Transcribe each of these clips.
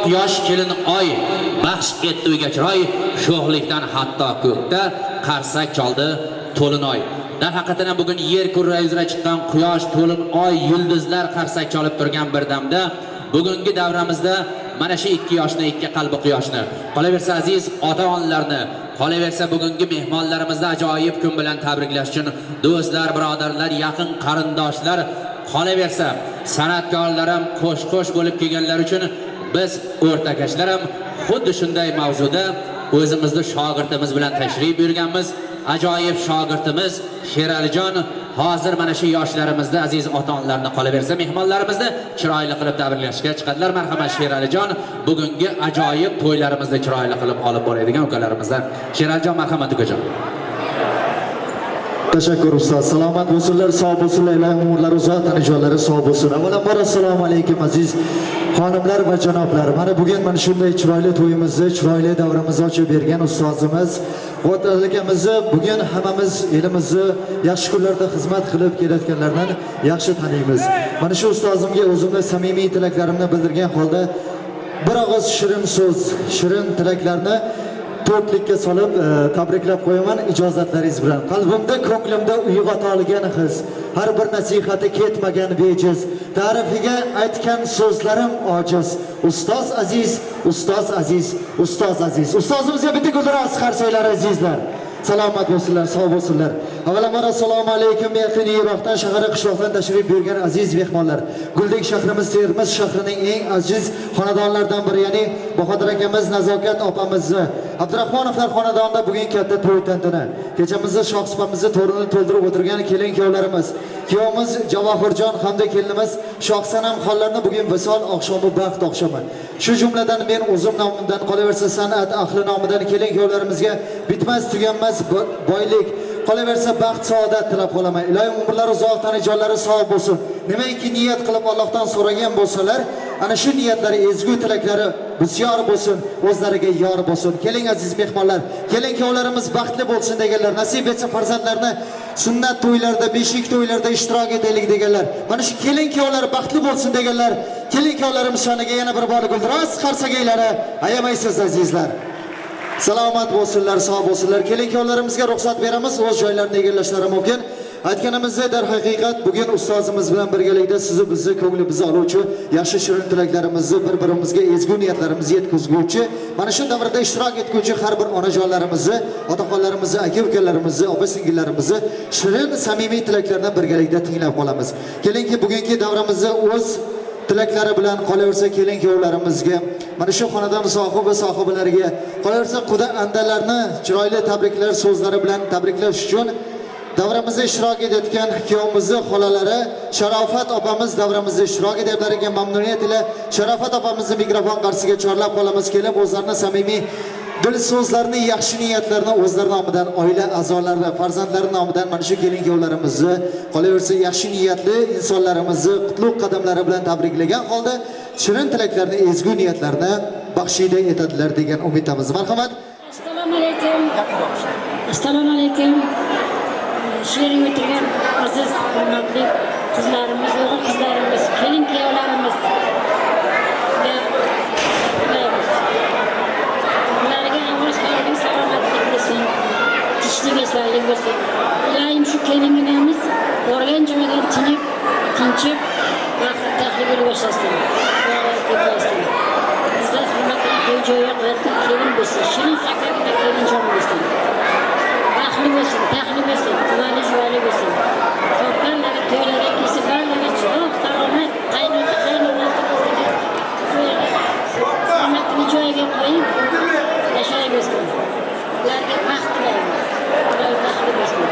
Quyosh kelin oy baxsh etdi uyga chiroy, sho'xlikdan hatto ko'kda qarsak chaldi to'lin oy. Darhaqiqatan bugun yer kurra yuzida chiqqan quyosh, to'lin oy, yulduzlar qarsak chalib turgan bir damda bugungi davramizda mana shu ikki yoshni, ikki qalbi quyoshni, qolaversa aziz ota-onalarni, qolaversa bugungi mehmonlarimizni ajoyib kun bilan tabriklash uchun do'stlar, birodarlar, yaqin qarindoshlar, qolaversa san'atkorlarim qo'sh-qo'sh bo'lib kelganlar uchun biz o'rtakashlar ham xuddi shunday mavzuda o'zimizni shogirdimiz bilan tashrif buyurganmiz. Ajoyib shogirdimiz Sheralijon hozir mana shu yoshlarimizni, aziz ota-onalarni, qolaversa mehmonlarimizni chiroyli qilib tabriklashga chiqadilar. Marhamat Sheralijon, bugungi ajoyib to'ylarimizni chiroyli qilib olib boradigan ukalarimizdan. Sheralijon, marhamat ukajon. Teşekkür ustoz. Salomat bo'lsinlar, sog' bo'lsinlar, ilohim umrlari uzoq, tanijollari sog' bo'lsin. Avvalambor assalomu alaykum aziz xonimlar va janoblar. Mana bugun mana shunday chiroyli to'yimizni, chiroyli davramizni ochib bergan ustozimiz Vatalikamizga bugun hammamiz elimizni yaxshi kunlarda xizmat qilib kelayotganlardan yaxshi taniymiz. Mana shu ustozimga o'zimning samimiy tilaklarimni bildirgan holda bir og'iz shirin so'z, shirin tilaklarni to'rtlikka solib tabriklab qo'yaman ijozatlaringiz bilan. Qalbimda, ko'nglimda uyg'ota olgan his, har bir nasihati ketmagan bejiz, ta'rifiga aytgan so'zlarim ojiz. Ustoz aziz, ustoz aziz, ustoz aziz. Ustozimizga bitta guldiroz qarsaylar azizlar. Salomat bo'lsinlar, sog' bo'lsinlar. Avvalambor assalomu alaykum, yaqin yiroqdan, shahar qishloqdan tashrif buyurgan aziz mehmonlar. Guldek shahrimiz Termiz shahrining eng aziz xonadonlaridan biri, ya'ni Bahodir akamiz, Nazokat opamizni Abdurahmonovlar xonadonida bugun katta to'y tantana. Kechamizni shohsupamizni to'rini to'ldirib o'tirgan kelin kuyovlarimiz, kuyovimiz Javohirjon hamda kelinimiz Shohsanam xonlarni bugun visol oqshomi, baxt oqshomi. Shu jumladan men o'zim nomimdan, qolaversa san'at ahli nomidan kelin kuyovlarimizga bitmas tuganmas boylik, qolaversa baxt saodat tilab qolaman. Ilohim umrlari uzoq, tanijollari sog' bo'lsin. Nimaiki niyat qilib Allohdan so'ragan bo'lsalar, ana shu niyatlari, ezgu tilaklari bisyor bo'lsin, o'zlariga yor bo'lsin. Keling aziz mehmonlar, kelin kuyovlarimiz baxtli bo'lsin deganlar, nasib etsa farzandlarni sunnat to'ylarida, beshik to'ylarida ishtirok etaylik deganlar. Mana shu kelin kuyovlar baxtli bo'lsin deganlar. Kelin kuyovlarimiz shoniga yana bir bor guldiroz qarsagaylari ayamaysiz azizlar. Salomat bo'lsinlar, sog' bo'lsinlar. Kelin kuyovlarimizga ruxsat beramiz, o'z joylarini egallashlari mumkin. Aytganimizdek, dar haqiqat bugun ustozimiz bilan birgalikda sizni bizni ko'nglimizni oluvchi, yaxshi shirin tilaklarimizni bir-birimizga ezgu niyatlarimizni yetkazuvchi, mana shu davrda ishtirok etuvchi har bir onajonlarimizni, otaxonlarimizni, aka-ukalarimizni, opa-singillarimizni shirin samimiy tilaklardan birgalikda tinglab qolamiz. Kelinki bugungi davramizni o'z tilaklari bilan qolaversa kelin kuyovlarimizga, mana shu xonadon sohibi va sohibalariga, qolaversa quda andalarni chiroyli tabriklar so'zlari bilan tabriklash uchun davramizda ishtirok etayotgan kuyovimizni xolalari Sharofat opamiz davramizda ishtirok etyaptilar ekan. Mamnuniyat ila Sharofat opamizni mikrofon qarshisiga chorlab qolamiz. Kelib o'zlarining samimiy dil so'zlarini, yaxshi niyatlarini o'zlari nomidan, oila a'zolari, farzandlari nomidan mana shu kelin kuyovlarimizni, qolaversa yaxshi niyatli insonlarimizni qutlug' qadamlari bilan tabriklagan holda shirin tilaklarni, ezgu niyatlarni baxshida etadilar degan umiddamiz. Marhamat. Assalomu alaykum. Assalomu alaykum. Shu yerga o'tirgan aziz hurmatli qizlarimiz, o'g'il qizlarimiz, kelin kuyovlarimiz. Ularga avvalgi salomatlik bo'lsin, tinchlik eslalik bo'lsin. Ilohim shu kelinimiz borgan joydan tinchib, baxtli taxli bo'lib yashasin. Bizda hurmatli to'y joyi qilib kelin bo'lsin, shirin shakar kelinjon bo'lsin. Baxtli bo'lsin, taxli bo'lsin, quvonchi joyli bo'lsin. Topganlari to'ylarga kelsa, barlariga chiroq, taromat, qaynota hurmatli joyiga qo'yib yashayversin. Ularga baxt tilaymiz. Ular baxtli bo'lsin.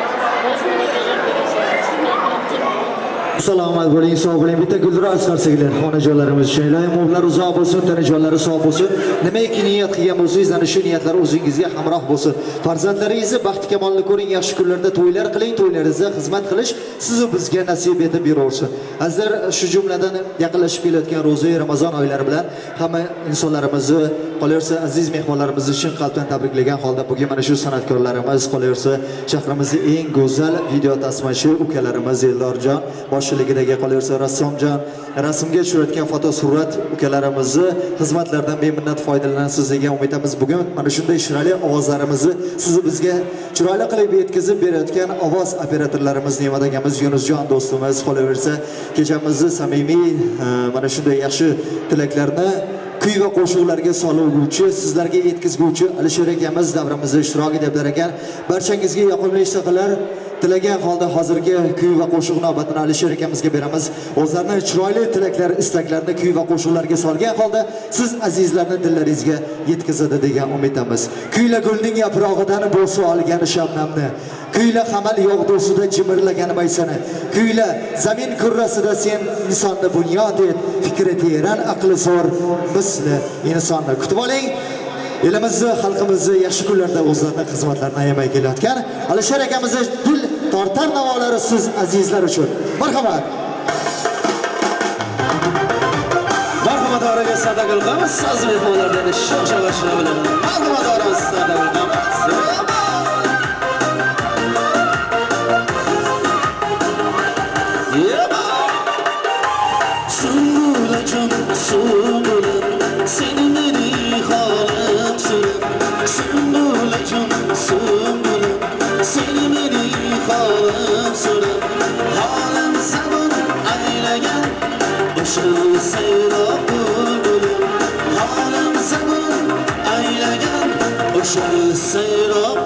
Salomat bo'ling, sog' bo'ling. Bitta guldiroz qarsaklar xonajonlarimiz uchun. Ilohim umrlari uzoq bo'lsin, tanijollari sog' bo'lsin. Nimaiki niyat qilgan bo'lsangiz, ana shu niyatlar o'zingizga hamroh bo'lsin. Farzandlaringizni baxti kamolini ko'ring, yaxshi kunlarda to'ylar qiling, to'ylaringizda xizmat qilish sizni bizga nasib etib beraversin. Azizlar, shu jumladan yaqinlashib kelayotgan ro'za Ramazon oylari bilan hamma insonlarimizni, qolaversa aziz mehmonlarimiz uchun qalbdan tabriklagan holda bugun mana shu san'atkorlarimiz, qolaversa shahrimizning eng go'zal video tasmachi ukalarimiz Eldorjon boshchiligidagi, qolaversa rassomjon rasmga tushirayotgan fotosurat ukalarimizni xizmatlaridan beminnat foydalanasiz degan umidamiz. Bugun mana shunday chiroyli ovozlarimizni sizni bizga chiroyli qilib yetkazib berayotgan ovoz operatorlarimiz Ne'mat akamiz, Yunusjon do'stimiz, qolaversa kechamizni samimiy mana shunday yaxshi tilaklarni kuy va qo'shiqlarga soluvchi, sizlarga yetkazuvchi Alisher akamiz davramizda ishtirok etyaptilar ekan. Barchangizga yoqimli ishtiqlar tilagan holda hozirgi kuy va qo'shiq navbatini Alisher akamizga beramiz. O'zlarining chiroyli tilaklar, istaklarini kuy va qo'shiqlarga solgan holda siz azizlarning dillaringizga yetkazadi degan umiddamiz. Kuyla gulning yaprog'idan bo'sa olgan shabnamni, kuyla hamal yog'dusida jimirlagan maysani, kuyla zamin kurrasida sen insonni bunyod et, fikri teran, aqli zo'r misli insonni. Kutib oling. Elimizni, xalqimizni yaxshi kunlarda o'zlarining xizmatlarini ayamay kelayotgan Alisher akamizni dil tortar navolari siz azizlar uchun. Marhamat. Marhamat oraga sadaqal qilamiz. So'z mehmonlardan sho'x-sho'g'ashlar bilan. Marhamat oraga sadaqal qilamiz. Sungulajon sungulam, seni meni halim suram. Sungulajon sungulam, seni meni halim suram. Halim sabun aylagan, o'sha sayroq bulbulim. Halim sabun aylagan, o'sha sayroq